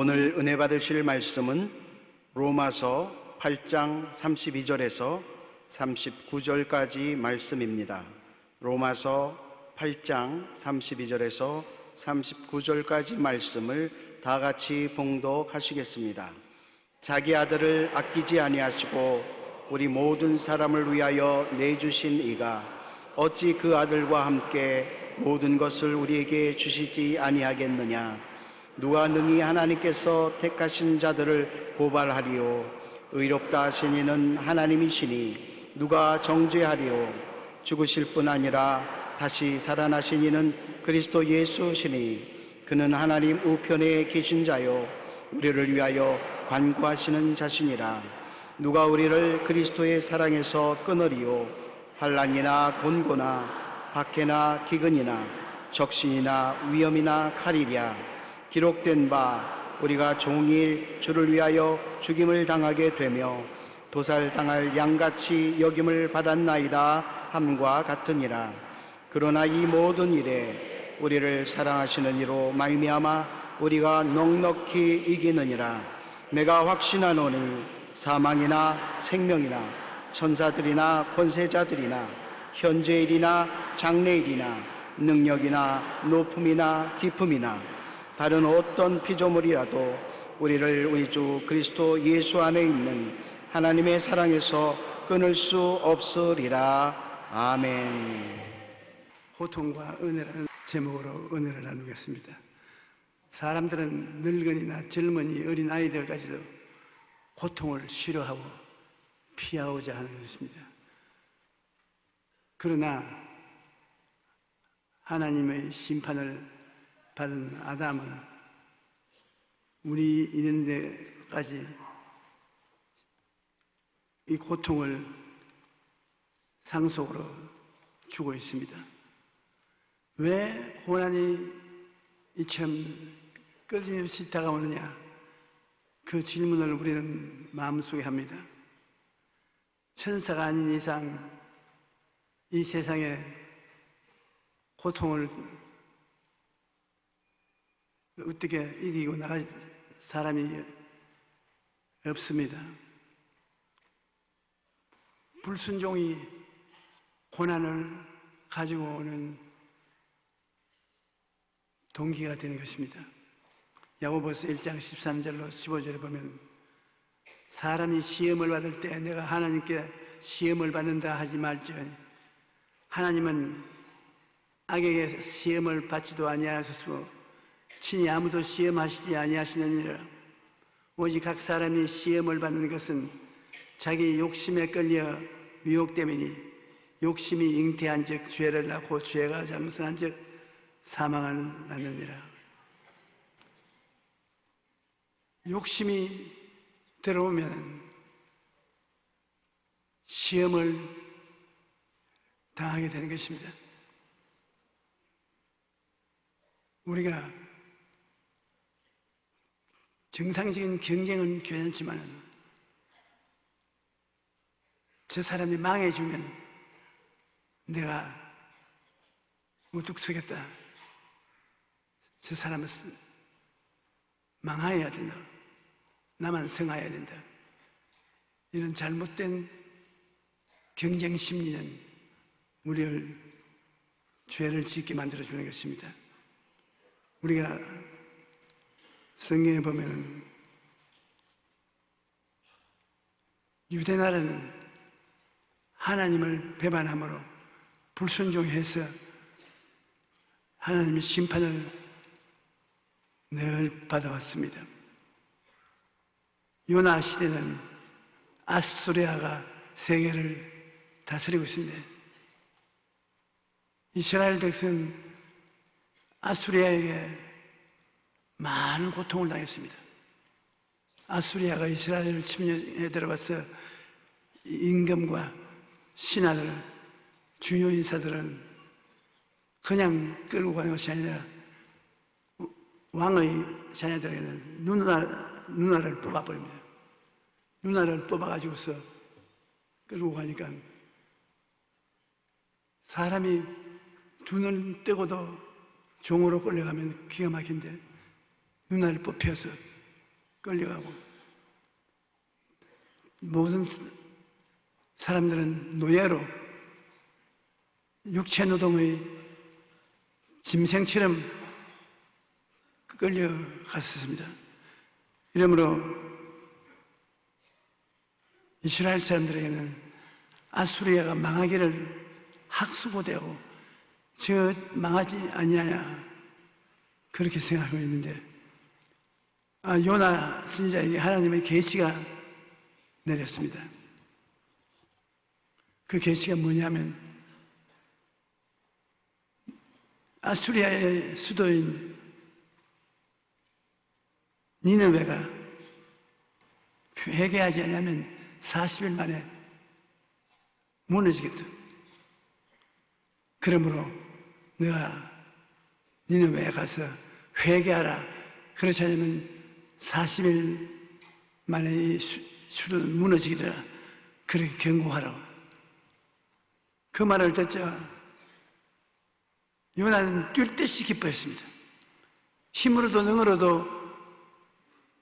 오늘 은혜 받으실 말씀은 로마서 8장 32절에서 39절까지 말씀입니다. 로마서 8장 32절에서 39절까지 말씀을 다 같이 봉독하시겠습니다. 자기 아들을 아끼지 아니하시고 우리 모든 사람을 위하여 내주신 이가 어찌 그 아들과 함께 모든 것을 우리에게 주시지 아니하겠느냐. 누가 능히 하나님께서 택하신 자들을 고발하리요. 의롭다 하신 이는 하나님이시니 누가 정죄하리요. 죽으실 뿐 아니라 다시 살아나신 이는 그리스도 예수시니 그는 하나님 우편에 계신 자요 우리를 위하여 관구하시는 자시니라. 누가 우리를 그리스도의 사랑에서 끊으리요. 환난이나 곤고나 박해나 기근이나 적신이나 위험이나 칼이랴. 기록된 바 우리가 종일 주를 위하여 죽임을 당하게 되며 도살당할 양같이 여김을 받았나이다 함과 같으니라. 그러나 이 모든 일에 우리를 사랑하시는 이로 말미암아 우리가 넉넉히 이기느니라. 내가 확신하노니 사망이나 생명이나 천사들이나 권세자들이나 현재일이나 장래일이나 능력이나 높음이나 깊음이나 다른 어떤 피조물이라도 우리를 우리 주 그리스도 예수 안에 있는 하나님의 사랑에서 끊을 수 없으리라. 아멘. 고통과 은혜라는 제목으로 은혜를 나누겠습니다. 사람들은 늙은이나 젊은이, 어린 아이들까지도 고통을 싫어하고 피하고자 하는 것입니다. 그러나 하나님의 심판을 받은 아담은 우리 있는 데까지 이 고통을 상속으로 주고 있습니다. 왜 고난이 이처럼 끊임없이 다가오느냐? 그 질문을 우리는 마음속에 합니다. 천사가 아닌 이상 이 세상에 고통을 어떻게 이기고 나갈 사람이 없습니다. 불순종이 고난을 가지고 오는 동기가 되는 것입니다. 야고보서 1장 13절로 15절에 보면 사람이 시험을 받을 때 내가 하나님께 시험을 받는다 하지 말지어니 하나님은 악에게 시험을 받지도 아니하시고 친히 아무도 시험하시지 아니하시느니라. 오직 각 사람이 시험을 받는 것은 자기 욕심에 끌려 미혹됨이니 욕심이 잉태한 즉 죄를 낳고 죄가 장성한 즉 사망을 낳느니라. 욕심이 들어오면 시험을 당하게 되는 것입니다. 우리가 정상적인 경쟁은 괜찮지만 저 사람이 망해주면 내가 우뚝 서겠다. 저 사람은 망해야 된다. 나만 성해야 된다. 이런 잘못된 경쟁 심리는 우리를 죄를 짓게 만들어주는 것입니다. 우리가 성경에 보면 유대나라는 하나님을 배반함으로 불순종해서 하나님의 심판을 늘 받아왔습니다. 요나 시대는 아수리아가 세계를 다스리고 있습니다. 이스라엘 백성은 아수리아에게 많은 고통을 당했습니다. 아수리아가 이스라엘을 침략해 들어와서 임금과 신하들, 주요 인사들은 그냥 끌고 가는 것이 아니라 왕의 자녀들에게는 누나를 뽑아버립니다. 누나를 뽑아가지고서 끌고 가니까 사람이 두 눈 뜨고도 종으로 끌려가면 기가 막힌데 누나를 뽑혀서 끌려가고 모든 사람들은 노예로 육체 노동의 짐승처럼 끌려갔었습니다. 이러므로 이스라엘 사람들에게는 아수리아가 망하기를 학수고대하고 저 망하지 아니하냐 그렇게 생각하고 있는데 요나 선지자에게 하나님의 계시가 내렸습니다. 그 계시가 뭐냐면 아수리아의 수도인 니느웨가 회개하지 않으면 40일 만에 무너지겠다. 그러므로 너가 니느웨에 가서 회개하라. 그렇지 않으면 40일 만에 이 수도는 무너지리라. 그렇게 경고하라고. 그 말을 듣자 요나는 뛸 듯이 기뻐했습니다. 힘으로도 능으로도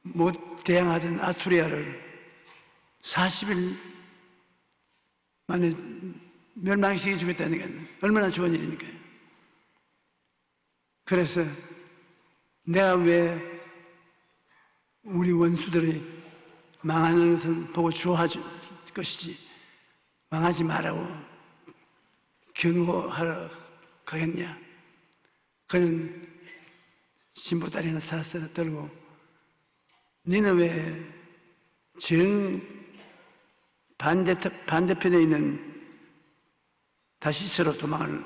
못 대항하던 아수리아를 40일 만에 멸망시켜 주겠다는 게 얼마나 좋은 일입니까요? 그래서 내가 왜 우리 원수들이 망하는 것을 보고 좋아할 것이지 망하지 말라고 경고하러 가겠냐? 그는 신보다리 하나 사서 들고 니느웨 정 반대편에 있는 다시스로 도망을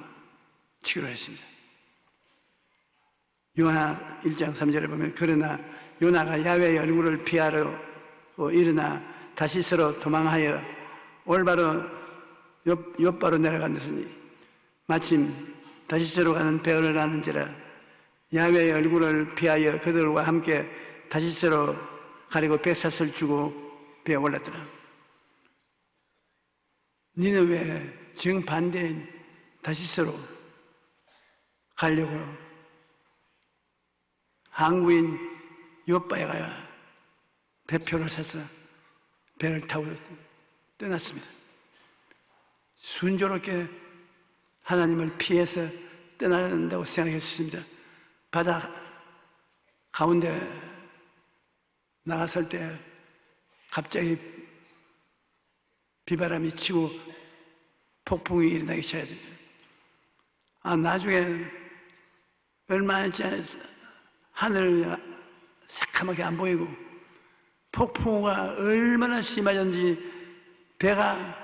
치기로 했습니다. 요나 1장 3절에 보면 그러나 요나가 야훼의 얼굴을 피하러 일어나 다시스로 도망하여 올바로 옆바로 내려갔으니 마침 다시스로 가는 배를 나는지라 야훼의 얼굴을 피하여 그들과 함께 다시스로 가리고 뱃삿을 주고 배에 올랐더라. 니느웨 정반대인 다시스로 가려고 항구인 욥바에가 배표를 사서 배를 타고 떠났습니다. 순조롭게 하나님을 피해서 떠나야 한다고 생각했습니다. 바다 가운데 나갔을 때 갑자기 비바람이 치고 폭풍이 일어나기 시작했습니다. 나중에 얼마 있지 하늘 새카맣게 안 보이고 폭풍우가 얼마나 심하던지 배가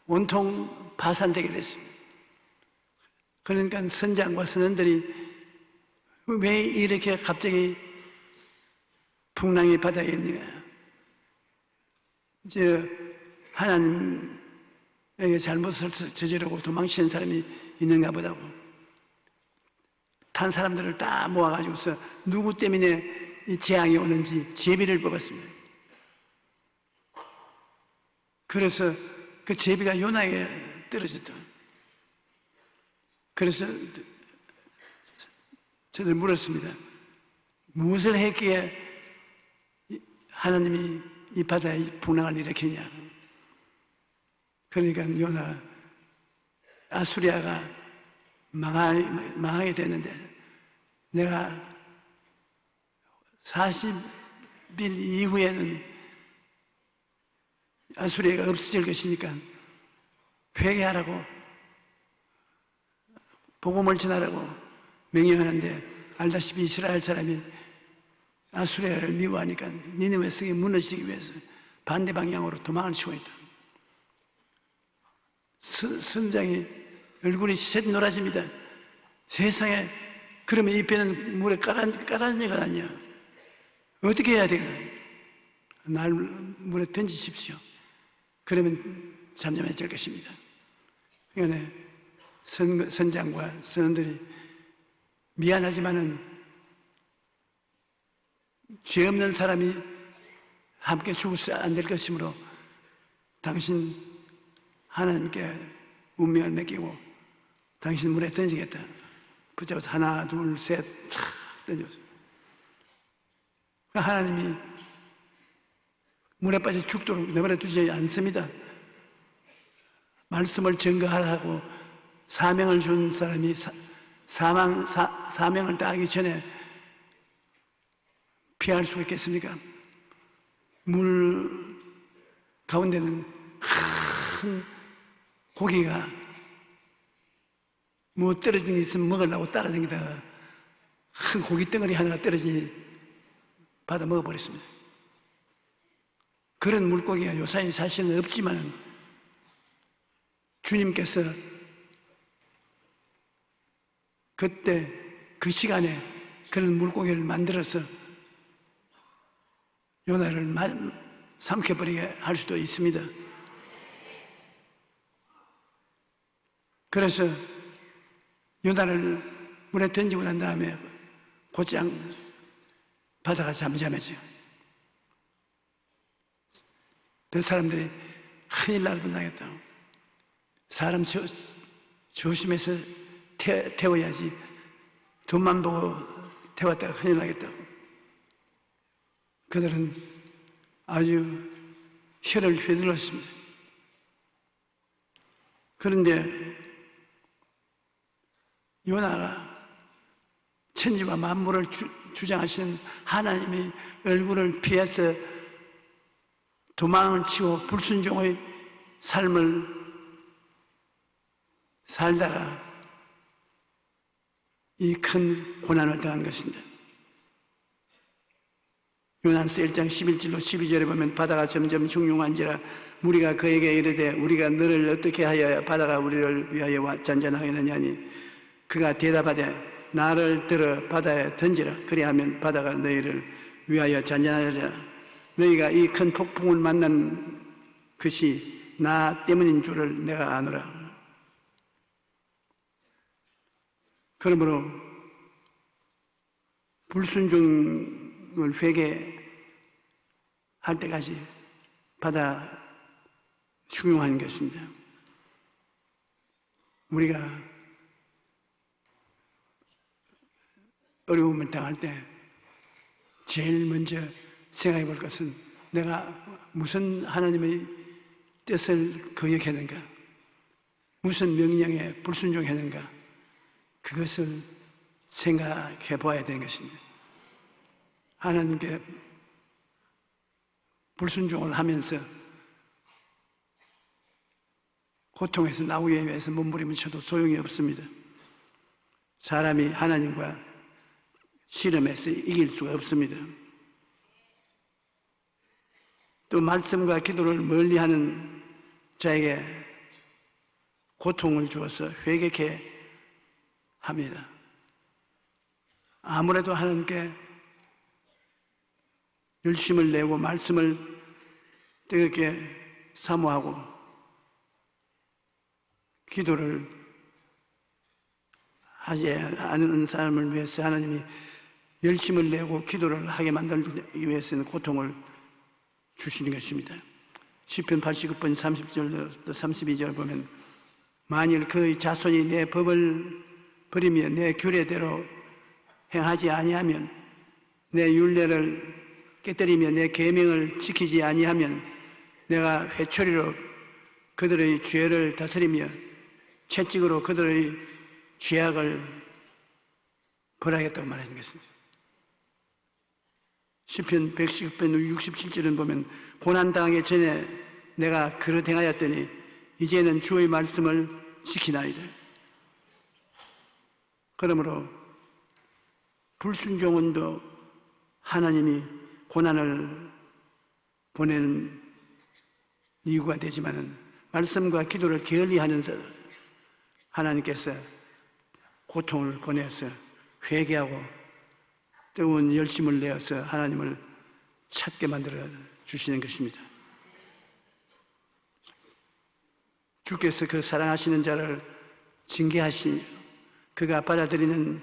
온통 파산되게 됐습니다. 그러니까 선장과 선원들이 왜 이렇게 갑자기 풍랑이 바다에 있느냐? 하나님에게 잘못을 저지르고 도망치는 사람이 있는가 보다고 탄 사람들을 다 모아가지고서 누구 때문에 이 재앙이 오는지 제비를 뽑았습니다. 그래서 그 제비가 요나에게 떨어졌다. 그래서 저들 물었습니다. 무엇을 했기에 하나님이 이 바다에 풍랑을 일으켰냐? 그러니까 요나 아수리아가 망하게 됐는데 내가 40일 이후에는 아수리아가 없어질 것이니까 회개하라고 복음을 전하라고 명령하는데 알다시피 이스라엘 사람이 아수리아를 미워하니까 니느웨 성이 무너지기 위해서 반대 방향으로 도망을 치고 있다. 선장이 얼굴이 샛노라집니다. 세상에 그러면 이 배는 물에 깔아내가 아니야. 어떻게 해야 되겠나? 날 물에 던지십시오. 그러면 잠잠해질 것입니다. 그러니까 선장과 선원들이 미안하지만은 죄 없는 사람이 함께 죽어서 안 될 것이므로 당신 하나님께 운명을 맡기고 당신 물에 던지겠다. 붙잡아서 하나, 둘, 셋, 착 던졌어요. 하나님이 물에 빠져 죽도록 내버려 두지 않습니다. 말씀을 증거하라고 사명을 준 사람이 사명을 다하기 전에 피할 수가 있겠습니까? 물 가운데는 큰 고기가 뭐 떨어진 게 있으면 먹으려고 따라다니다가 큰 고기 덩어리 하나가 떨어지니 받아 먹어버렸습니다. 그런 물고기가 요사이 사실은 없지만 주님께서 그때 그 시간에 그런 물고기를 만들어서 요나를 삼켜버리게 할 수도 있습니다. 그래서 요나를 물에 던지고 난 다음에 곧장 바다가 잠잠해져요. 그 사람들이 큰일 날 뻔하겠다고, 사람 조심해서 태워야지, 돈만 보고 태웠다가 큰일 나겠다고. 그들은 아주 혀를 휘둘렀습니다. 그런데 요나가 천지와 만물을 주장하시는 하나님의 얼굴을 피해서 도망을 치고 불순종의 삶을 살다가 이 큰 고난을 당한 것입니다. 요나서 1장 11절로 12절에 보면 바다가 점점 흉흉한지라 무리가 그에게 이르되 우리가 너를 어떻게 하여야 바다가 우리를 위하여 잔잔하겠느냐니 그가 대답하되 나를 들어 바다에 던지라. 그리하면 바다가 너희를 위하여 잔잔하리라. 너희가 이 큰 폭풍을 만난 것이 나 때문인 줄을 내가 아노라. 그러므로 불순종을 회개할 때까지 바다 흉흉한 것입니다. 우리가 어려움을 당할 때 제일 먼저 생각해 볼 것은 내가 무슨 하나님의 뜻을 거역했는가, 무슨 명령에 불순종했는가, 그것을 생각해 보아야 되는 것입니다. 하나님께 불순종을 하면서 고통에서 나오기 위해서 몸부림을 쳐도 소용이 없습니다. 사람이 하나님과 씨름해서 이길 수가 없습니다. 또 말씀과 기도를 멀리하는 자에게 고통을 주어서 회개케 합니다. 아무래도 하나님께 열심을 내고 말씀을 뜨겁게 사모하고 기도를 하지 않은 사람을 위해서 하나님이 열심을 내고 기도를 하게 만들기 위해서는 고통을 주시는 것입니다. 시편 89편 30절 또 32절 보면 만일 그의 자손이 내 법을 버리며 내 규례대로 행하지 아니하면, 내 율례를 깨뜨리며 내 계명을 지키지 아니하면 내가 회초리로 그들의 죄를 다스리며 채찍으로 그들의 죄악을 벌하겠다고 말하는 것입니다. 시편 119편 67절은 보면 고난당하기 전에 내가 그릇 행하였더니 이제는 주의 말씀을 지키나이다. 그러므로 불순종은도 하나님이 고난을 보내는 이유가 되지만은 말씀과 기도를 게을리하는 하나님께서 고통을 보내서 회개하고 뜨거운 열심을 내어서 하나님을 찾게 만들어 주시는 것입니다. 주께서 그 사랑하시는 자를 징계하시니 그가 받아들이는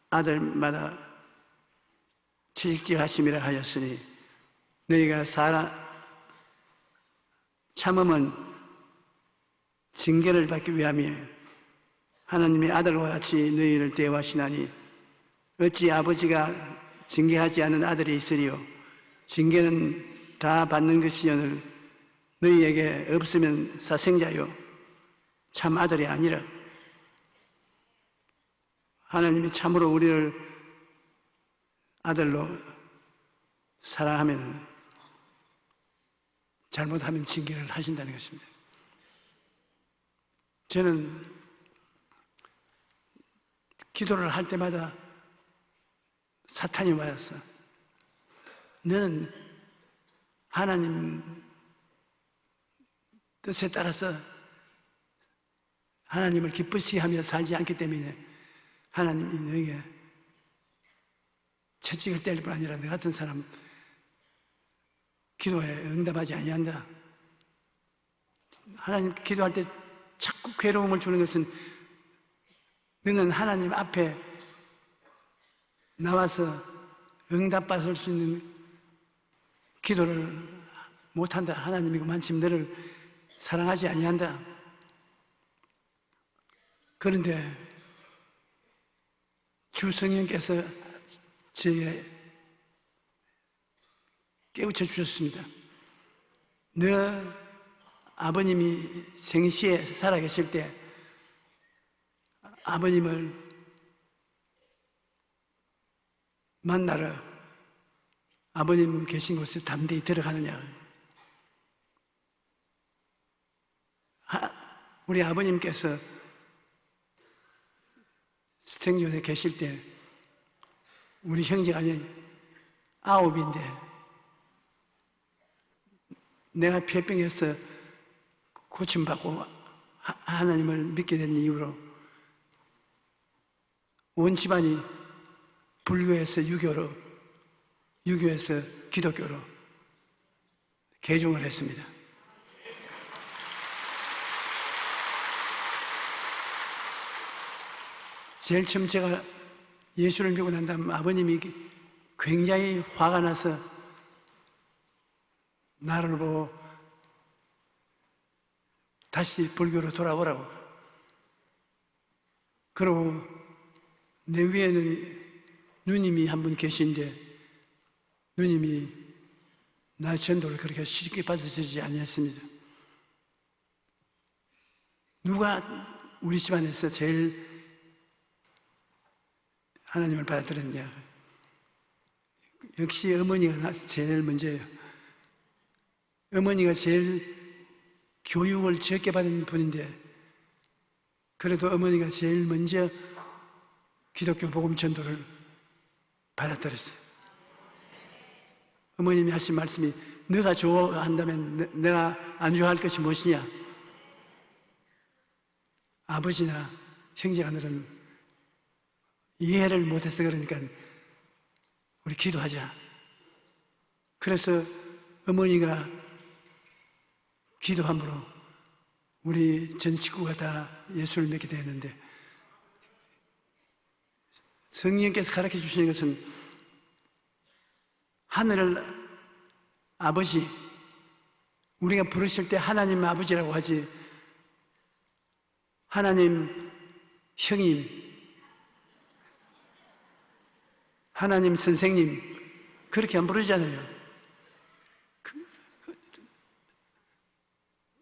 아들마다 채찍질하심이라 하였으니 너희가 참음은 징계를 받기 위함이에요. 하나님의 아들과 같이 너희를 대하시나니 어찌 아버지가 징계하지 않은 아들이 있으리요. 징계는 다 받는 것이여늘 너희에게 없으면 사생자요 참 아들이 아니라. 하나님이 참으로 우리를 아들로 사랑하면 잘못하면 징계를 하신다는 것입니다. 저는 기도를 할 때마다 사탄이 와서 너는 하나님 뜻에 따라서 하나님을 기쁘시게 하며 살지 않기 때문에 하나님이 너에게 채찍을 때릴 뿐 아니라 너 같은 사람 기도에 응답하지 아니한다. 하나님 기도할 때 자꾸 괴로움을 주는 것은 너는 하나님 앞에 나와서 응답받을 수 있는 기도를 못한다. 하나님이 그만큼 너를 사랑하지 아니한다. 그런데 주 성령께서 저에게 깨우쳐 주셨습니다. 너 아버님이 생시에 살아계실 때 아버님을 만나러 아버님 계신 곳에 담대히 들어가느냐. 우리 아버님께서 생존에 계실 때 우리 형제가 9인데 내가 폐병에서 고침받고 하나님을 믿게 된 이후로 온 집안이 불교에서 유교로, 유교에서 기독교로 개종을 했습니다. 제일 처음 제가 예수를 믿고 난 다음 아버님이 굉장히 화가 나서 나를 보고 다시 불교로 돌아오라고. 그러고 내 위에는 누님이 한 분 계신데 누님이 나 전도를 그렇게 쉽게 받아주지 아니했습니다. 누가 우리 집안에서 제일 하나님을 받아들였냐? 역시 어머니가 제일 먼저예요. 어머니가 제일 교육을 적게 받은 분인데 그래도 어머니가 제일 먼저 기독교 복음 전도를 받아들였어요. 어머님이 하신 말씀이 너가 좋아한다면 내가 안 좋아할 것이 무엇이냐? 아버지나 형제가들은 이해를 못해서 그러니까 우리 기도하자. 그래서 어머니가 기도함으로 우리 전 식구가 다 예수를 믿게 되었는데 성령께서 가르쳐 주시는 것은 하늘 아버지, 우리가 부르실 때 하나님 아버지라고 하지 하나님 형님, 하나님 선생님 그렇게 안 부르잖아요.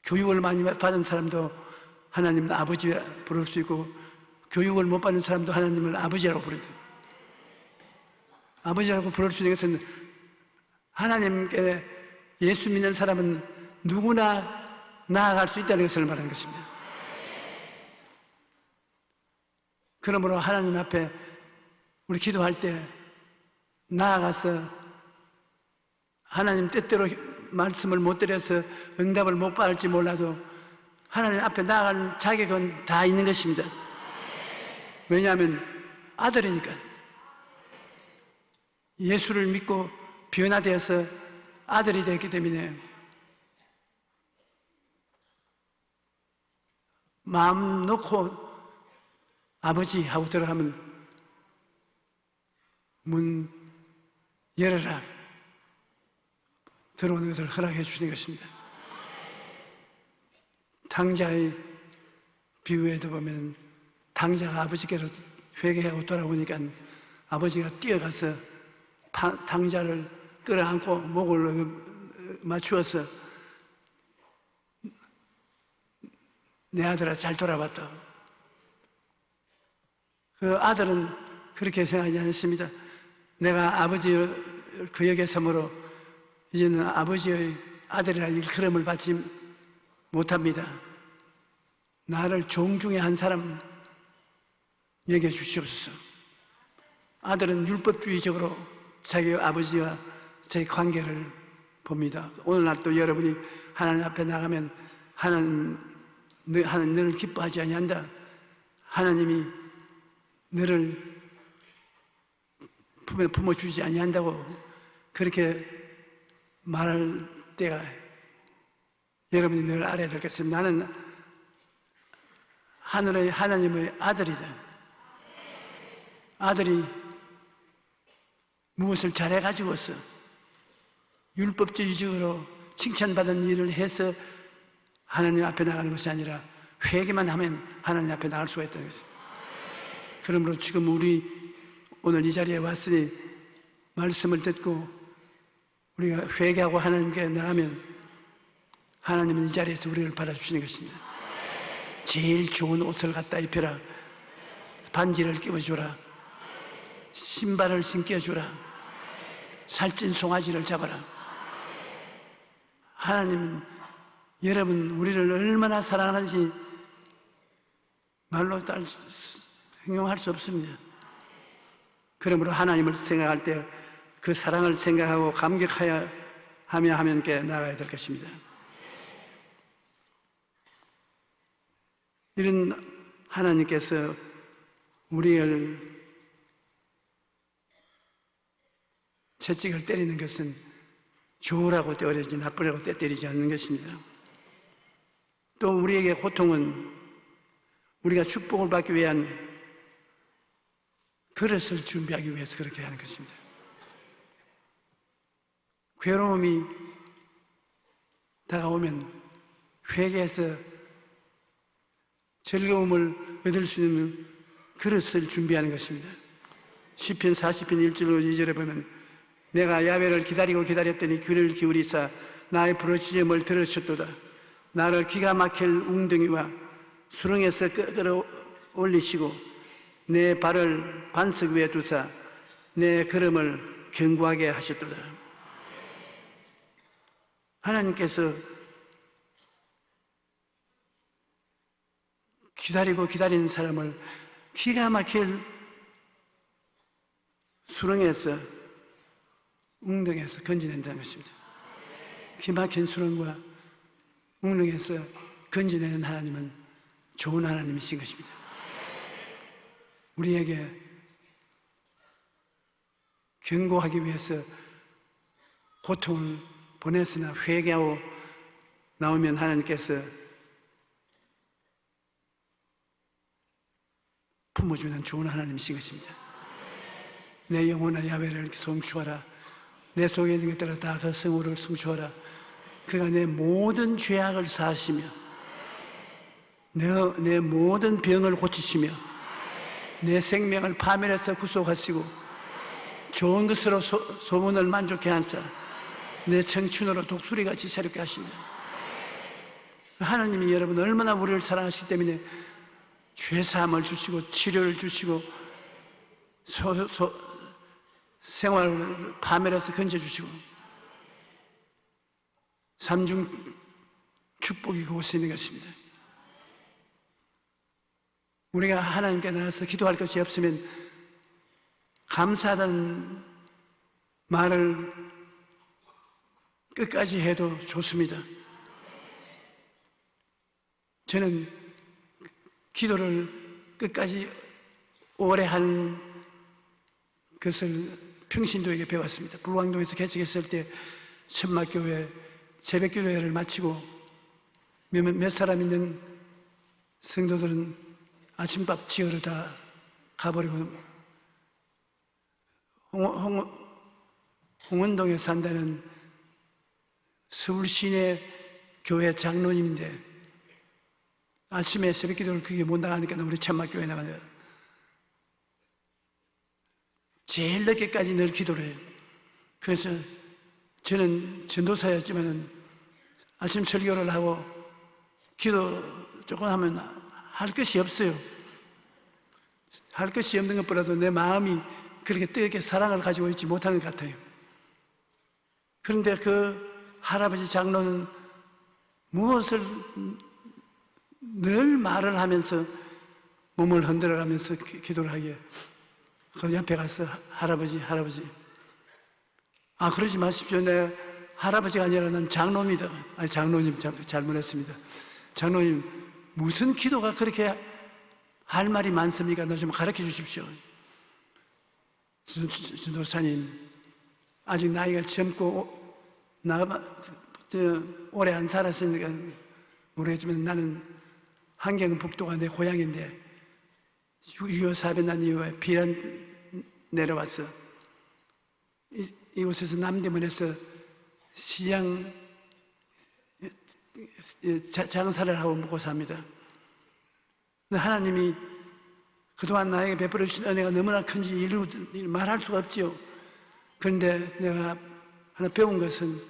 교육을 많이 받은 사람도 하나님 아버지 부를 수 있고 교육을 못 받은 사람도 하나님을 아버지라고 부른다. 아버지라고 부를 수 있는 것은 하나님께 예수 믿는 사람은 누구나 나아갈 수 있다는 것을 말하는 것입니다. 그러므로 하나님 앞에 우리 기도할 때 나아가서 하나님 뜻대로 말씀을 못 드려서 응답을 못 받을지 몰라도 하나님 앞에 나아가는 자격은 다 있는 것입니다. 왜냐하면 아들이니까. 예수를 믿고 변화되어서 아들이 되었기 때문에 마음 놓고 아버지 하고 들어가면 문 열어라 들어오는 것을 허락해 주시는 것입니다. 탕자의 비유에도 보면 탕자가 아버지께로 회개하고 돌아오니까 아버지가 뛰어가서 탕자를 끌어안고 목을 맞추어서 내 아들아 잘 돌아봤다. 그 아들은 그렇게 생각하지 않습니다. 내가 아버지를 그 역에 섬으로 이제는 아버지의 아들이라 일컬음을 받지 못합니다. 나를 종 중에 한 사람 여겨주시옵소서. 아들은 율법주의적으로 자기 아버지와 자기 관계를 봅니다. 오늘날 또 여러분이 하나님 앞에 나가면 하나님 너를 기뻐하지 아니한다. 하나님이 너를 품에 품어주지 아니한다고 그렇게 말할 때가 여러분이 늘 알아야 될 것입니다. 나는 하늘의 하나님의 아들이다. 아들이 무엇을 잘해가지고서 율법주의적으로 칭찬받은 일을 해서 하나님 앞에 나가는 것이 아니라 회개만 하면 하나님 앞에 나갈 수가 있다는 것입니다. 그러므로 지금 우리 오늘 이 자리에 왔으니 말씀을 듣고 우리가 회개하고 하나님께 나가면 하나님은 이 자리에서 우리를 받아주시는 것입니다. 제일 좋은 옷을 갖다 입혀라. 반지를 끼워주라. 신발을 신겨주라. 살찐 송아지를 잡아라. 하나님은 여러분 우리를 얼마나 사랑하는지 말로形容할 수 없습니다. 그러므로 하나님을 생각할 때 그 사랑을 생각하고 감격하여 하며 하나님께 나가야 될 것입니다. 이런 하나님께서 우리를 채찍을 때리는 것은 좋으라고 때리지 나쁘라고 때리지 않는 것입니다. 또 우리에게 고통은 우리가 축복을 받기 위한 그릇을 준비하기 위해서 그렇게 하는 것입니다. 괴로움이 다가오면 회개해서 즐거움을 얻을 수 있는 그릇을 준비하는 것입니다. 시편 40편 1절로 2절에 보면 내가 야훼를 기다리고 기다렸더니 귀를 기울이사 나의 부르짖음을 들으셨도다. 나를 기가 막힐 웅덩이와 수렁에서 끌어 올리시고 내 발을 반석 위에 두사 내 걸음을 견고하게 하셨도다. 하나님께서 기다리고 기다리는 사람을 기가 막힐 수렁에서 웅덩이에서 건져낸다는 것입니다. 기가 막힌 수렁과 웅덩이에서 건져내는 하나님은 좋은 하나님이신 것입니다. 우리에게 견고하기 위해서 고통을 보냈으나 회개하고 나오면 하나님께서 품어주는 좋은 하나님이신 것입니다. 내 영혼아 야훼를 송축하라. 내 속에 있는 것들을 다 그 성호를 송축하라. 그가 내 모든 죄악을 사하시며 내 모든 병을 고치시며 내 생명을 파멸해서 구속하시고 좋은 것으로 소문을 만족해 한사 내 청춘으로 독수리같이 새롭게 하시며 하나님이 여러분 얼마나 우리를 사랑하시기 때문에 죄사함을 주시고 치료를 주시고 생활을 파멸해서 건져주시고 삼중 축복이 그곳에 있는 것입니다. 우리가 하나님께 나가서 기도할 것이 없으면 감사하다는 말을 끝까지 해도 좋습니다. 저는 기도를 끝까지 오래 한 것을 평신도에게 배웠습니다. 불광동에서 개척했을 때 천막교회 새벽기도회를 마치고 몇 사람 있는 성도들은 아침밥 지으러 다 가버리고 홍원동에 산다는 서울 시내 교회 장로님인데 아침에 새벽기도를 그게 못 나가니까 우리 천막교회 나가요. 제일 늦게까지 늘 기도를 해요. 그래서 저는 전도사였지만 아침 설교를 하고 기도 조금 하면 할 것이 없어요. 할 것이 없는 것보다도 내 마음이 그렇게 뜨겁게 사랑을 가지고 있지 못하는 것 같아요. 그런데 그 할아버지 장로는 무엇을 늘 말을 하면서 몸을 흔들어가면서 기도를 하기에 그 옆에 가서 할아버지 그러지 마십시오. 내가 할아버지가 아니라 난 장로입니다. 아니 장로님 잘못했습니다. 장로님 무슨 기도가 그렇게 할 말이 많습니까? 나 좀 가르쳐 주십시오. 전도사님 아직 나이가 젊고 오래 안 살았으니까 모르겠지만 나는 한경북도가 내 고향인데 6.25 사변 난 이후에 비란 내려와서 이곳에서 남대문에서 시장 장사를 하고 먹고 삽니다. 하나님이 그동안 나에게 베풀어 주신 은혜가 너무나 큰지 일로 말할 수가 없지요. 그런데 내가 하나 배운 것은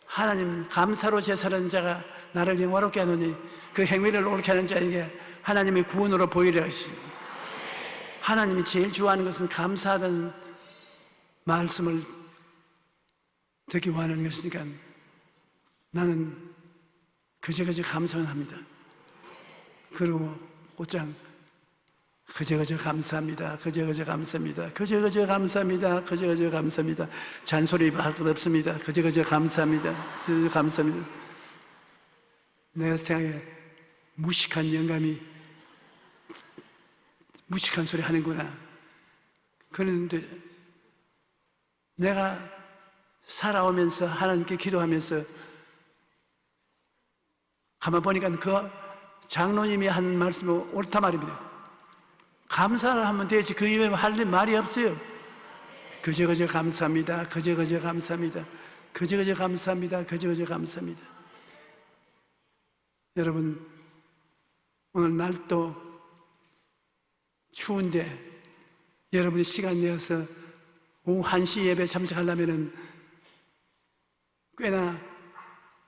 하나님 감사로 제사하는 자가 나를 영화롭게 하노니 그 행위를 옳게 하는 자에게 하나님의 구원으로 보이려 하시고, 하나님이 제일 좋아하는 것은 감사하다는 말씀을 듣기 원하는 것이니까 나는 그저 감사만 합니다. 그리고 곧장 그저 감사합니다. 그저 감사합니다. 그저 감사합니다. 그저 감사합니다. 잔소리 할 것 없습니다. 그저 감사합니다. 그저 감사합니다. 내 생각에 무식한 영감이 무식한 소리 하는구나. 그런데 내가 살아오면서 하나님께 기도하면서 가만 보니까 그 장로님이 한 말씀이 옳다 말입니다. 감사를 하면 되지 그 이외에 할 말이 없어요. 그저 감사합니다. 그저 감사합니다. 그저 감사합니다. 그저 감사합니다. 여러분 오늘 날도 추운데 여러분이 시간 내어서 오후 1시 예배 참석하려면 꽤나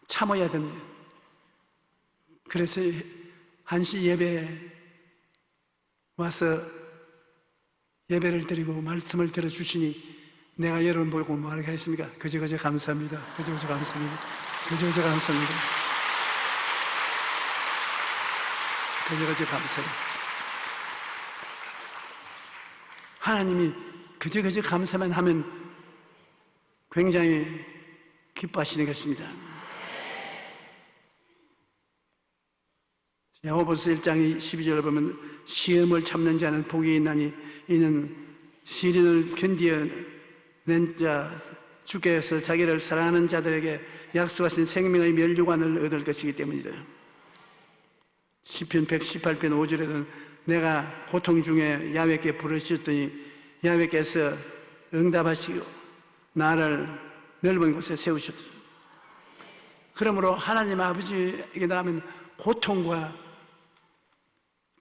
참아야 됩니다. 그래서 1시 예배에 와서 예배를 드리고 말씀을 들어주시니 내가 여러분 보고 뭐하게 하겠습니까? 그저 감사합니다. 그저 감사합니다. 그저 감사합니다. 그저 감사합니다. 하나님이 그저 감사만 하면 굉장히 기뻐하시는 것입니다. 야고보서 1장 12절을 보면 시험을 참는 자는 복이 있나니 이는 시련을 견디어낸 자 주께서 자기를 사랑하는 자들에게 약속하신 생명의 면류관을 얻을 것이기 때문이다. 시편 118편 5절에는 내가 고통 중에 야훼께 부르셨더니 야훼께서 응답하시고 나를 넓은 곳에 세우셨다. 그러므로 하나님 아버지에게 나가면 고통과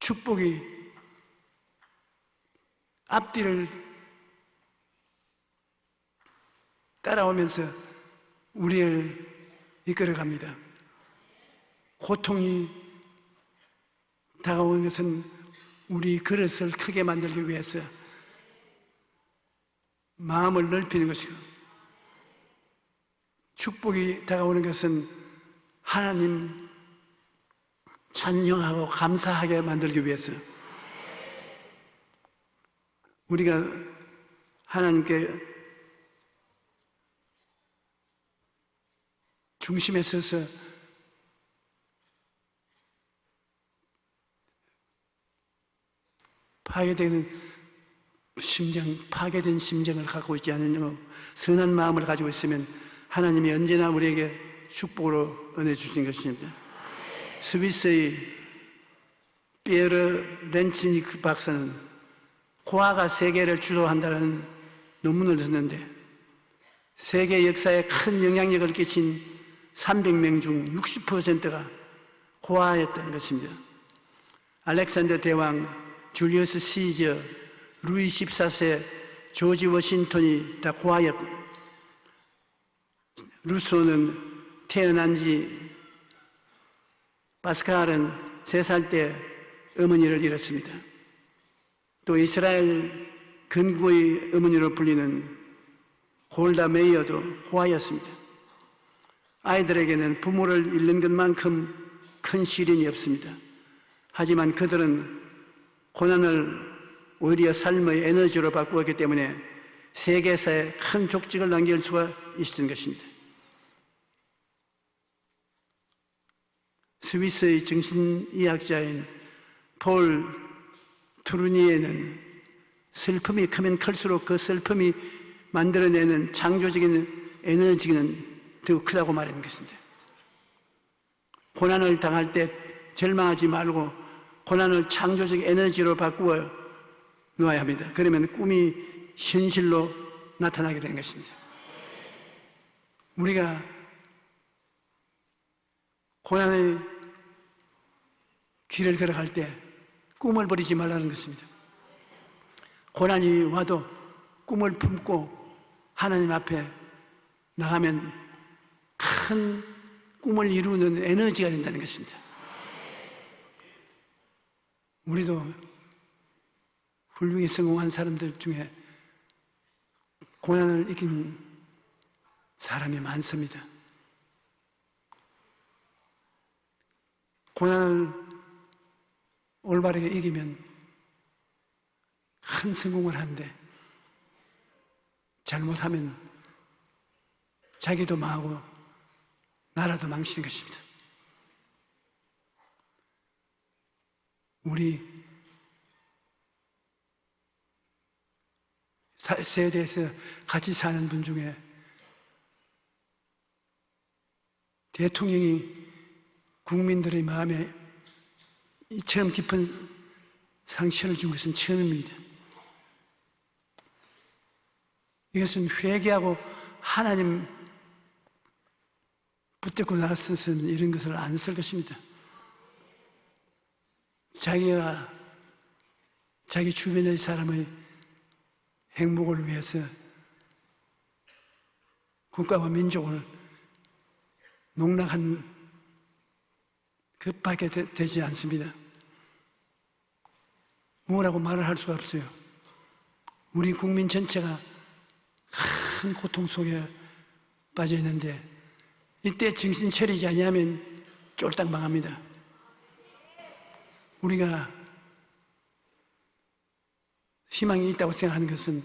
축복이 앞뒤를 따라오면서 우리를 이끌어갑니다. 고통이 다가오는 것은 우리 그릇을 크게 만들기 위해서 마음을 넓히는 것이고, 축복이 다가오는 것은 하나님 찬양하고 감사하게 만들기 위해서 우리가 하나님께 중심에 서서 파괴된 심정을 갖고 있지 않으며 선한 마음을 가지고 있으면 하나님이 언제나 우리에게 축복으로 은혜 주신 것입니다. 스위스의 피에르 렌치니크 박사는 고아가 세계를 주도한다는 논문을 썼는데 세계 역사에 큰 영향력을 끼친 300명 중 60%가 고아였다는 것입니다. 알렉산더 대왕, 줄리어스 시저, 루이 14세, 조지 워싱턴이 다 고아였고 루소는 태어난 지 파스칼은 3살 때 어머니를 잃었습니다. 또 이스라엘 근고의 어머니로 불리는 골다 메이어도 호아였습니다. 아이들에게는 부모를 잃는 것만큼 큰 시련이 없습니다. 하지만 그들은 고난을 오히려 삶의 에너지로 바꾸었기 때문에 세계사에 큰 족적을 남길 수가 있었던 것입니다. 스위스의 정신의학자인 폴 투르니에는 슬픔이 크면 클수록 그 슬픔이 만들어내는 창조적인 에너지는 더 크다고 말하는 것입니다. 고난을 당할 때 절망하지 말고 고난을 창조적 에너지로 바꾸어 놓아야 합니다. 그러면 꿈이 현실로 나타나게 되는 것입니다. 우리가 고난의 길을 걸어갈 때 꿈을 버리지 말라는 것입니다. 고난이 와도 꿈을 품고 하나님 앞에 나가면 큰 꿈을 이루는 에너지가 된다는 것입니다. 우리도 훌륭히 성공한 사람들 중에 고난을 이긴 사람이 많습니다. 고난을 올바르게 이기면 큰 성공을 하는데 잘못하면 자기도 망하고 나라도 망치는 것입니다. 우리 세대에서 같이 사는 분 중에 대통령이 국민들의 마음에 이처럼 깊은 상처를 준 것은 처음입니다. 이것은 회개하고 하나님 붙잡고 나섰으면 이런 것을 안 쓸 것입니다. 자기가 자기 주변의 사람의 행복을 위해서 국가와 민족을 농락한 그밖에 되지 않습니다. 뭐라고 말을 할 수가 없어요. 우리 국민 전체가 큰 고통 속에 빠져 있는데 이때 정신 차리지 아니하면 쫄딱 망합니다. 우리가 희망이 있다고 생각하는 것은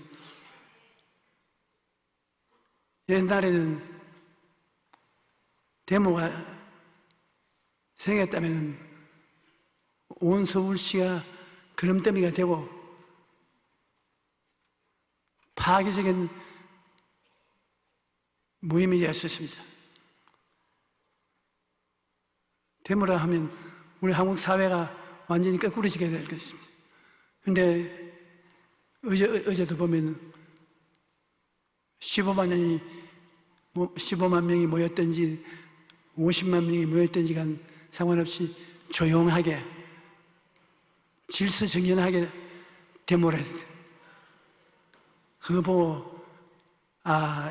옛날에는 데모가 생겼다면 온 서울시가 그름더미가 되고 파괴적인 모임이 되었습니다. 데모라 하면 우리 한국 사회가 완전히 거꾸로지게 될 것입니다. 그런데 어제도 보면 15만 명이 모였든지 50만 명이 모였든지가 상관없이 조용하게 질서정연하게 데모를 했어요. 그거 보고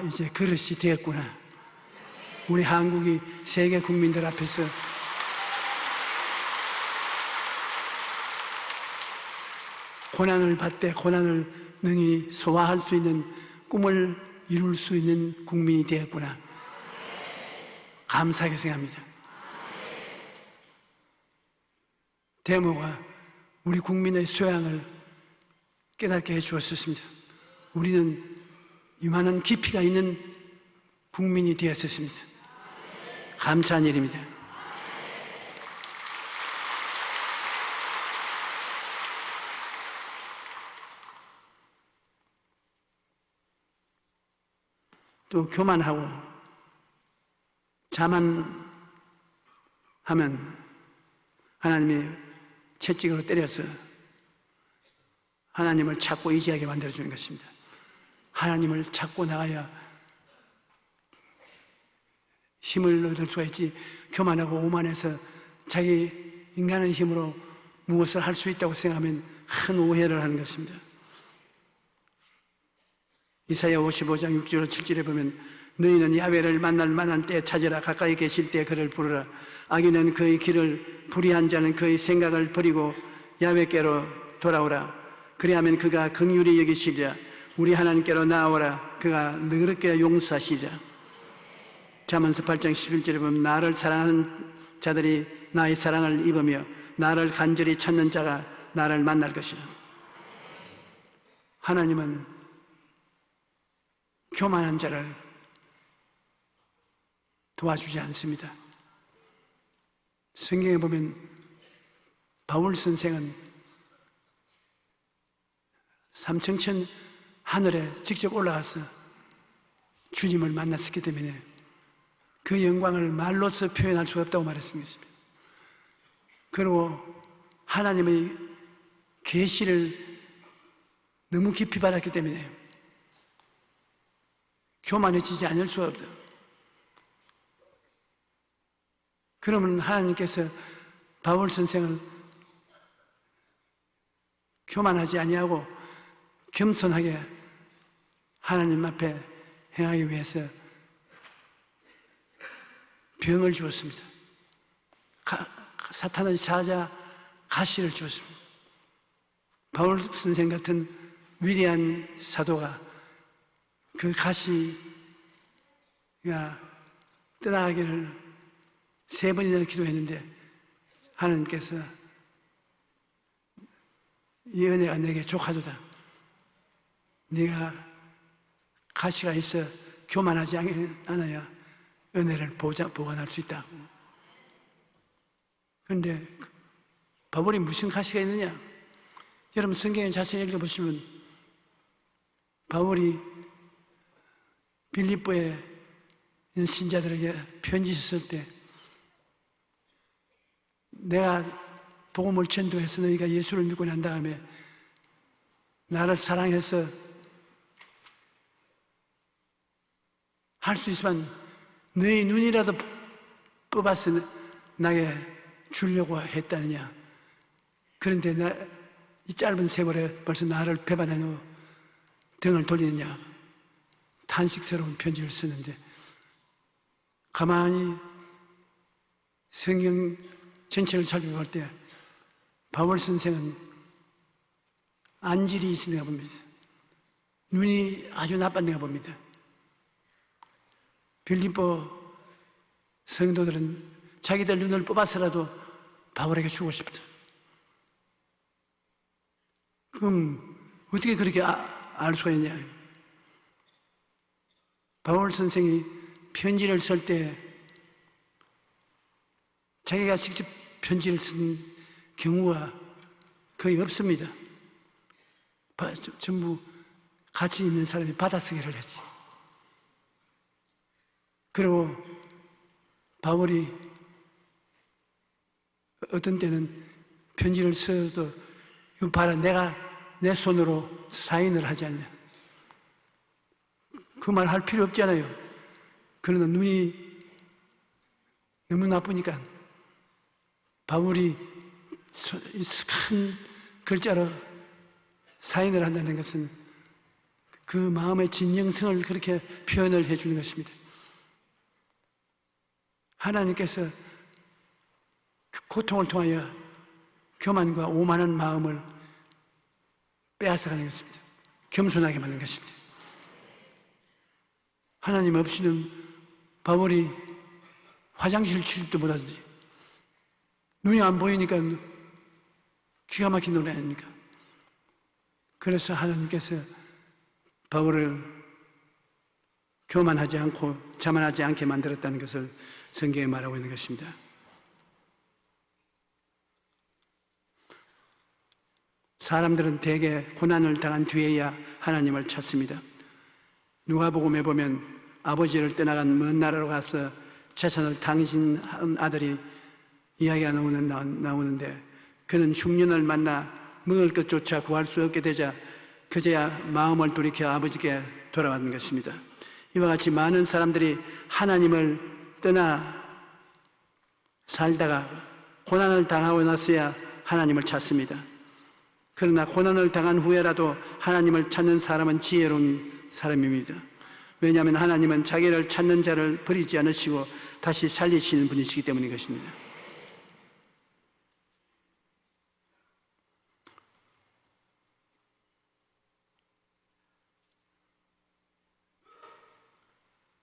이제 그릇이 되었구나. 우리 한국이 세계 국민들 앞에서 고난을 받되 고난을 능히 소화할 수 있는 꿈을 이룰 수 있는 국민이 되었구나. 감사하게 생각합니다. 데모가 우리 국민의 소양을 깨닫게 해주었습니다. 우리는 이만한 깊이가 있는 국민이 되었습니다. 감사한 일입니다. 또 교만하고 자만하면 하나님이 채찍으로 때려서 하나님을 찾고 의지하게 만들어주는 것입니다. 하나님을 찾고 나가야 힘을 얻을 수가 있지, 교만하고 오만해서 자기 인간의 힘으로 무엇을 할 수 있다고 생각하면 큰 오해를 하는 것입니다. 이사야 55장 6절 7절에 보면 너희는 야훼를 만날 만한 때 찾으라. 가까이 계실 때 그를 부르라. 악인은 그의 길을, 불의한 자는 그의 생각을 버리고 야훼께로 돌아오라. 그리하면 그가 긍휼히 여기시리라. 우리 하나님께로 나아오라. 그가 너그럽게 용서하시리라. 잠언서 8장 11절에 보면 나를 사랑하는 자들이 나의 사랑을 입으며 나를 간절히 찾는 자가 나를 만날 것이라. 하나님은 교만한 자를 도와주지 않습니다. 성경에 보면 바울 선생은 삼층천 하늘에 직접 올라가서 주님을 만났었기 때문에 그 영광을 말로서 표현할 수가 없다고 말했습니다. 그리고 하나님의 계시를 너무 깊이 받았기 때문에 교만해지지 않을 수가 없다. 그러면 하나님께서 바울 선생을 교만하지 아니하고 겸손하게 하나님 앞에 행하기 위해서 병을 주었습니다. 사탄의 사자 가시를 주었습니다. 바울 선생 같은 위대한 사도가 그 가시가 떠나가기를 3번이나 기도했는데 하나님께서 이 은혜가 내게 족하도다. 네가 가시가 있어 교만하지 않아야 은혜를 보관할 수 있다. 그런데 바울이 무슨 가시가 있느냐? 여러분 성경에 자세히 읽어보시면 바울이 빌립보에 있는 신자들에게 편지 썼을 때 내가 복음을 전도해서 너희가 예수를 믿고 난 다음에 나를 사랑해서 할 수 있으면 너희 눈이라도 뽑아서 나게 주려고 했다느냐. 그런데 이 짧은 세월에 벌써 나를 배반하고 등을 돌리느냐. 탄식스러운 편지를 쓰는데 가만히 성경 전체를 살펴볼 때 바울 선생은 안질이 있으니까 봅니다. 눈이 아주 나빴는가 봅니다. 빌립보 성도들은 자기들 눈을 뽑아서라도 바울에게 주고 싶다. 그럼 어떻게 그렇게 알 수가 있냐? 바울 선생이 편지를 쓸 때 자기가 직접 편지를 쓴 경우가 거의 없습니다. 전부 같이 있는 사람이 받아쓰기를 했지. 그리고 바울이 어떤 때는 편지를 써도 이거 봐라, 내가 내 손으로 사인을 하지 않냐. 그 말 할 필요 없잖아요. 그러나 눈이 너무 나쁘니까 바울이 큰 글자로 사인을 한다는 것은 그 마음의 진정성을 그렇게 표현을 해주는 것입니다. 하나님께서 그 고통을 통하여 교만과 오만한 마음을 빼앗아가는 것입니다. 겸손하게 만든 것입니다. 하나님 없이는 바울이 화장실 출입도 못하지. 눈이 안 보이니까 기가 막힌 노래 아닙니까? 그래서 하나님께서 바울을 교만하지 않고 자만하지 않게 만들었다는 것을 성경에 말하고 있는 것입니다. 사람들은 대개 고난을 당한 뒤에야 하나님을 찾습니다. 누가복음에 보면 아버지를 떠나간 먼 나라로 가서 재산을 당신한 아들이 이야기가 나오는데 그는 흉년을 만나 먹을 것조차 구할 수 없게 되자 그제야 마음을 돌이켜 아버지께 돌아왔는 것입니다. 이와 같이 많은 사람들이 하나님을 떠나 살다가 고난을 당하고 나서야 하나님을 찾습니다. 그러나 고난을 당한 후에라도 하나님을 찾는 사람은 지혜로운 사람입니다. 왜냐하면 하나님은 자기를 찾는 자를 버리지 않으시고 다시 살리시는 분이시기 때문인 것입니다.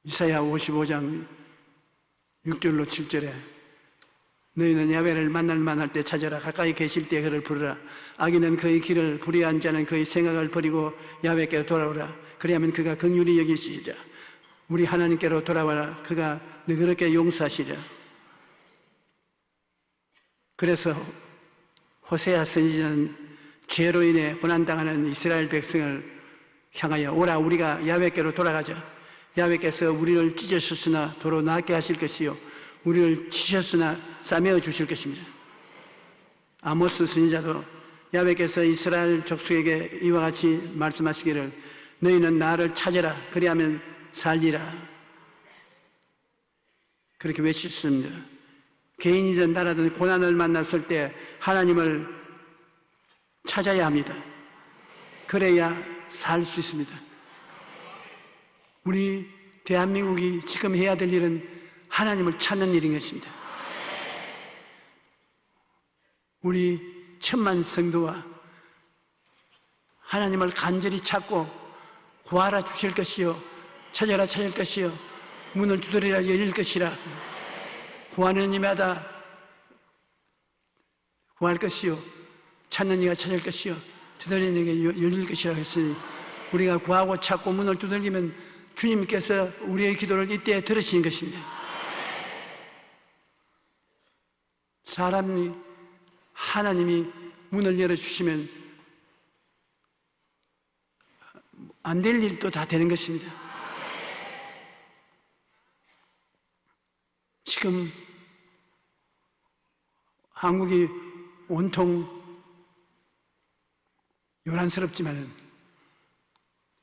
이사야 55장 6절로 7절에 너희는 야훼를 만날 때 찾아라. 가까이 계실 때 그를 부르라. 악인은 그의 길을 불의한 자는 그의 생각을 버리고 야훼께로 돌아오라. 그리하면 그가 긍휼히 여기시리라. 우리 하나님께로 돌아와라. 그가 너그럽게 용서하시리라. 그래서 호세아 선지자는 죄로 인해 고난당하는 이스라엘 백성을 향하여 오라, 우리가 야훼께로 돌아가자. 야훼께서 우리를 찢으셨으나 도로 낫게 하실 것이요 우리를 치셨으나 싸매어 주실 것입니다. 아모스 선지자도 야훼께서 이스라엘 족속에게 이와 같이 말씀하시기를 너희는 나를 찾아라. 그리하면 살리라. 그렇게 외쳤습니다. 개인이든 나라든 고난을 만났을 때 하나님을 찾아야 합니다. 그래야 살 수 있습니다. 우리 대한민국이 지금 해야 될 일은 하나님을 찾는 일인 것입니다. 우리 천만 성도와 하나님을 간절히 찾고 구하라 주실 것이요 찾아라 찾을 것이요 문을 두드리라 열릴 것이라. 구하는 이마다 구할 것이요 찾는 이가 찾을 것이요 두드리는 이에게 열릴 것이라 했으니 우리가 구하고 찾고 문을 두드리면 주님께서 우리의 기도를 이때 들으시는 것입니다. 사람이 하나님이 문을 열어주시면 안 될 일도 다 되는 것입니다. 지금 한국이 온통 요란스럽지만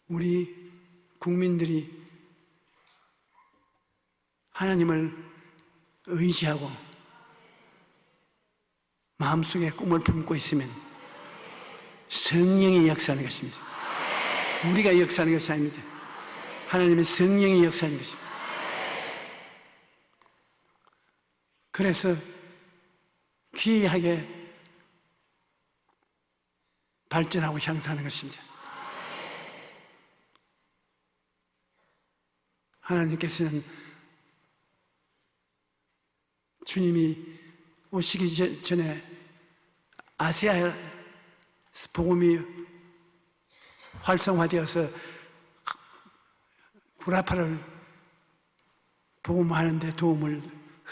우리 국민들이 하나님을 의지하고 마음속에 꿈을 품고 있으면 성령이 역사하는 것입니다. 우리가 역사하는 것이 아닙니다. 하나님의 성령이 역사하는 것입니다. 그래서 기이하게 발전하고 향상하는 것입니다. 하나님께서는 주님이 오시기 전에 아시아에 복음이 활성화되어서 구라파를 복음하는 데 도움을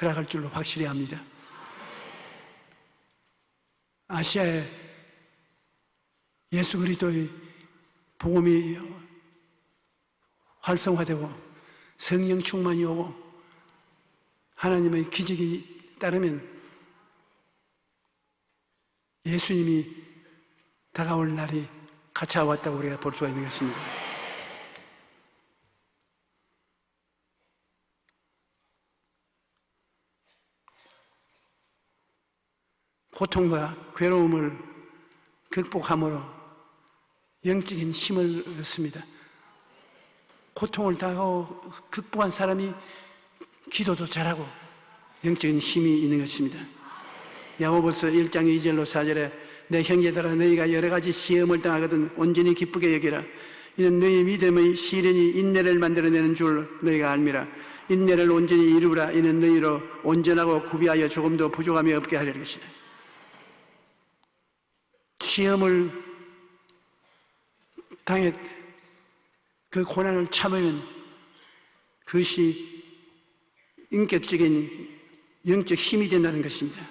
허락할 줄로 확실히 합니다. 아시아에 예수 그리스도의 복음이 활성화되고 성령 충만이 오고 하나님의 기적이 따르면 예수님이 다가올 날이 가차왔다고 우리가 볼 수가 있는 것입니다. 고통과 괴로움을 극복함으로 영적인 힘을 얻습니다. 고통을 당하고 극복한 사람이 기도도 잘하고 영적인 힘이 있는 것입니다. 야고보서 1장 2절로 4절에 내 형제들아 너희가 여러 가지 시험을 당하거든 온전히 기쁘게 여기라. 이는 너희 믿음의 시련이 인내를 만들어내는 줄 너희가 알미라. 인내를 온전히 이루라. 이는 너희로 온전하고 구비하여 조금도 부족함이 없게 하려 것이라. 시험을 당해 그 고난을 참으면 그것이 인격적인 영적 힘이 된다는 것입니다.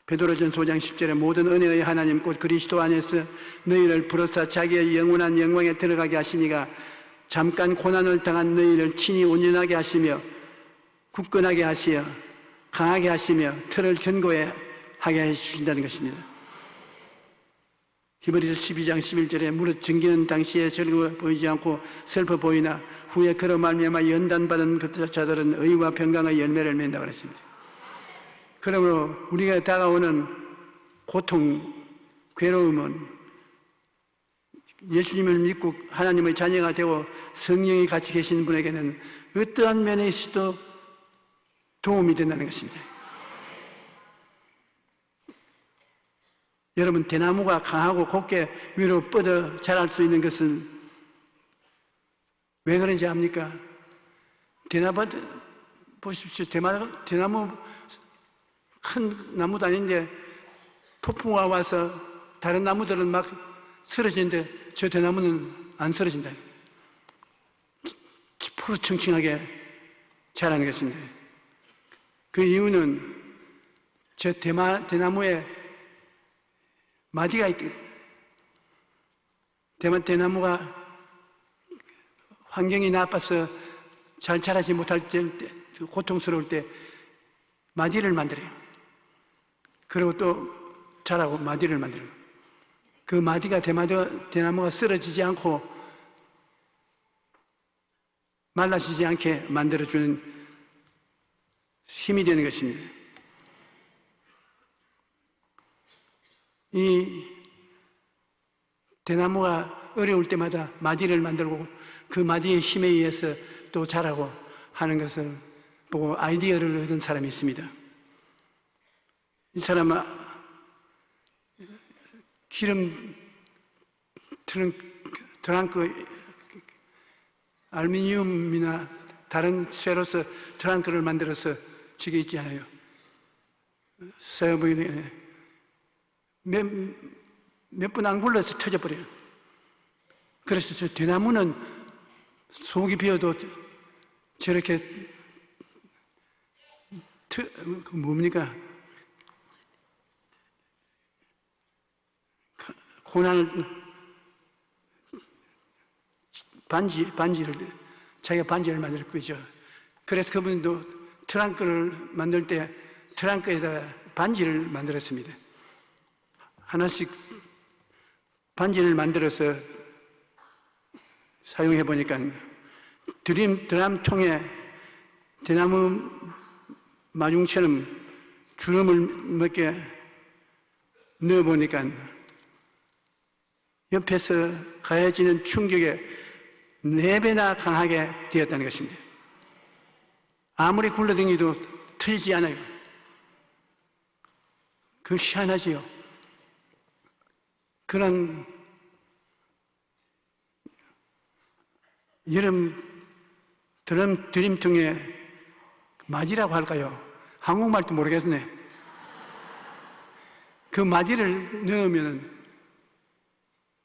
베드로전서 5장 10절에 모든 은혜의 하나님 곧 그리스도 안에서 너희를 부르사 자기의 영원한 영광에 들어가게 하시니가 잠깐 고난을 당한 너희를 친히 온전하게 하시며 굳건하게 하시어 강하게 하시며 틀을 견고하게 해주신다는 것입니다. 히브리서 12장 11절에 무릇 증기는 당시에 즐거워 보이지 않고 슬퍼 보이나 후에 그로 말미암아 연단받은 그 자들은 의와 평강의 열매를 맺는다고 그랬습니다. 그러므로 우리가 다가오는 고통, 괴로움은 예수님을 믿고 하나님의 자녀가 되고 성령이 같이 계신 분에게는 어떠한 면에 있어도 도움이 된다는 것입니다. 여러분, 대나무가 강하고 곱게 위로 뻗어 자랄 수 있는 것은 왜 그런지 압니까? 대나무 보십시오. 대나무 큰 나무도 아닌데 폭풍우가 와서 다른 나무들은 막 쓰러지는데 저 대나무는 안 쓰러진다. 푸르청청하게 자라는 것입니다. 그 이유는 저 대나무에 마디가 있다. 대나무가 환경이 나빠서 잘 자라지 못할 때, 고통스러울 때 마디를 만들어요. 그리고 또 자라고 마디를 만들어요. 그 마디가 대나무가 쓰러지지 않고 말라지지 않게 만들어주는 힘이 되는 것입니다. 이 대나무가 어려울 때마다 마디를 만들고 그 마디의 힘에 의해서 또 자라고 하는 것을 보고 아이디어를 얻은 사람이 있습니다. 이 사람은 기름 트렁크 알루미늄이나 다른 쇠로서 트렁크를 만들어서 지게 있지 않아요. 서브에 몇 분 안 굴러서 터져버려요. 그래서 저 대나무는 속이 비어도 저렇게 뭡니까? 고난을 반지를 자기가 반지를 만들었고 그죠. 그래서 그분도 트렁크를 만들 때 트렁크에다 반지를 만들었습니다. 하나씩 반지를 만들어서 사용해 보니까 드럼통에 대나무 마중처럼 주름을 몇 개 넣어 보니까 옆에서 가해지는 충격에 4배나 강하게 되었다는 것입니다. 아무리 굴러다니도 트이지 않아요. 그 희한하지요. 그런 여름 드림통에 마디라고 할까요? 한국말도 모르겠네. 그 마디를 넣으면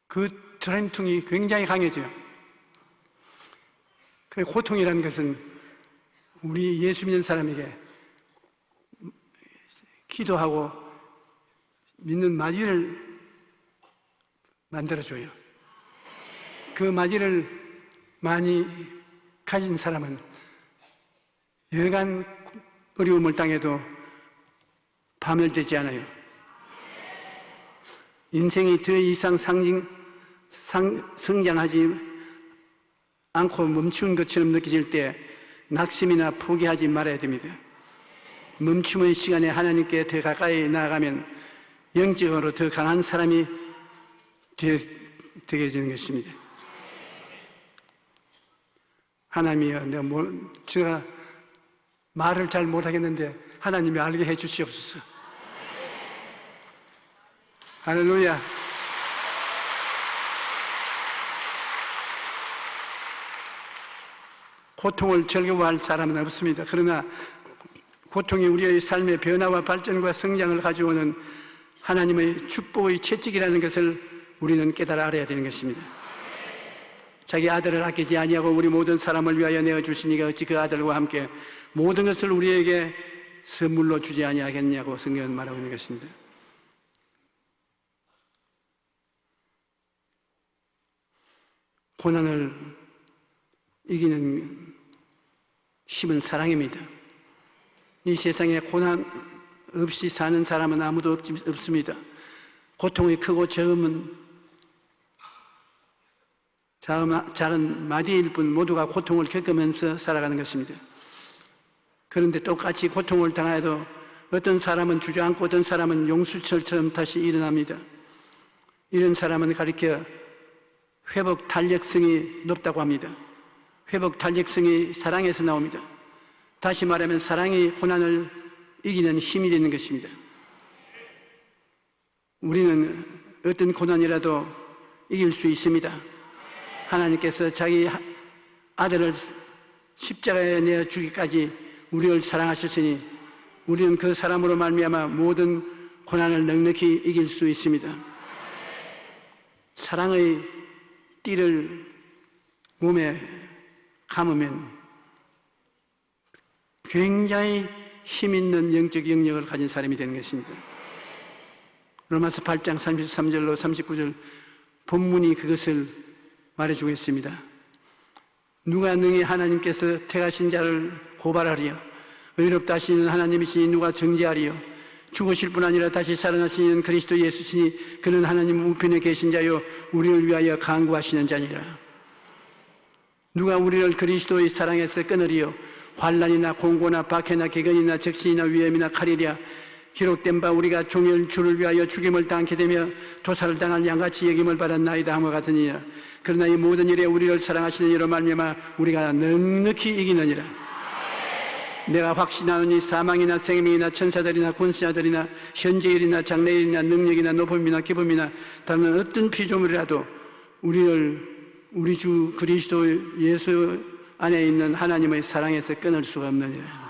그 드림통이 굉장히 강해져요. 그 고통이라는 것은 우리 예수 믿는 사람에게 기도하고 믿는 마디를 만들어줘요. 그 마디를 많이 가진 사람은 여간 어려움을 당해도 파멸되지 않아요. 인생이 더 이상 성장하지 않고 멈춘 것처럼 느껴질 때 낙심이나 포기하지 말아야 됩니다. 멈춤의 시간에 하나님께 더 가까이 나아가면 영적으로 더 강한 사람이 되게 되는 것입니다. 하나님이여, 제가 말을 잘 못하겠는데 하나님이 알게 해 주시옵소서. 할렐루야. 고통을 즐거워할 사람은 없습니다. 그러나 고통이 우리의 삶의 변화와 발전과 성장을 가져오는 하나님의 축복의 채찍이라는 것을 우리는 깨달아 알아야 되는 것입니다. 자기 아들을 아끼지 아니하고 우리 모든 사람을 위하여 내어주시니가 어찌 그 아들과 함께 모든 것을 우리에게 선물로 주지 아니하겠냐고 성경은 말하고 있는 것입니다. 고난을 이기는 힘은 사랑입니다. 이 세상에 고난 없이 사는 사람은 아무도 없습니다. 고통이 크고 작은 마디일 뿐 모두가 고통을 겪으면서 살아가는 것입니다. 그런데 똑같이 고통을 당해도 어떤 사람은 주저앉고 어떤 사람은 용수철처럼 다시 일어납니다. 이런 사람은 가리켜 회복 탄력성이 높다고 합니다. 회복 탄력성이 사랑에서 나옵니다. 다시 말하면 사랑이 고난을 이기는 힘이 되는 것입니다. 우리는 어떤 고난이라도 이길 수 있습니다. 하나님께서 자기 아들을 십자가에 내어 주기까지 우리를 사랑하셨으니 우리는 그 사람으로 말미암아 모든 고난을 넉넉히 이길 수 있습니다. 사랑의 띠를 몸에 감으면 굉장히 힘있는 영적 영역을 가진 사람이 되는 것입니다. 로마서 8장 33절로 39절 본문이 그것을 말해주고 있습니다. 누가 능히 하나님께서 택하신 자를 고발하리요? 의롭다 하시는 하나님이시니 누가 정죄하리요? 죽으실 뿐 아니라 다시 살아나시는 그리스도 예수시니 그는 하나님 우편에 계신 자요 우리를 위하여 간구하시는 자니라. 누가 우리를 그리스도의 사랑에서 끊으리요? 환난이나 공고나 박해나 개근이나 적신이나 위험이나 칼이랴. 기록된 바 우리가 종일 주를 위하여 죽임을 당하게 되며 도살을 당한 양같이 여김을 받았나이다 함과 같으니라. 그러나 이 모든 일에 우리를 사랑하시는 이로 말미암아 우리가 넉넉히 이기느니라. 내가 확신하노니 사망이나 생명이나 천사들이나 군사들이나 현재일이나 장래일이나 능력이나 높음이나 기쁨이나 다른 어떤 피조물이라도 우리를 우리 주 그리스도 예수 안에 있는 하나님의 사랑에서 끊을 수가 없느니라.